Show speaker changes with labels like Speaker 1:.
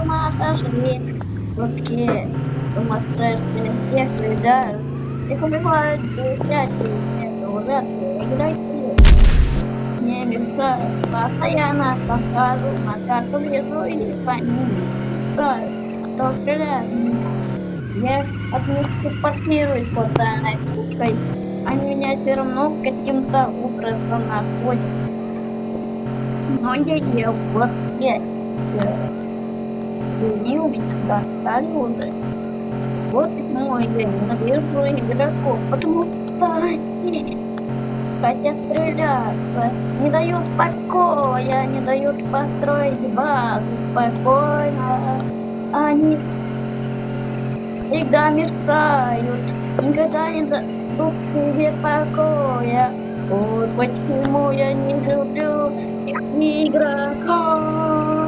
Speaker 1: montaje, porque demonstraste действия, да, рекомендую взять это уже играйте, не мешай, постоянно покажу на карту вижу и по ним. Кто стреляет в меня? Я от них телепортируюсь фонтанной пушкой. Они меня все равно каким-то образом находят. Но я вот есть. Не увидишь, достали уже. Вот почему я ненавижу игроков, потому что они хотят стреляться, не дают покоя, не дают построить базу спокойно. Они всегда мешают, никогда не дадут себе покоя. Вот почему я не люблю их игроков.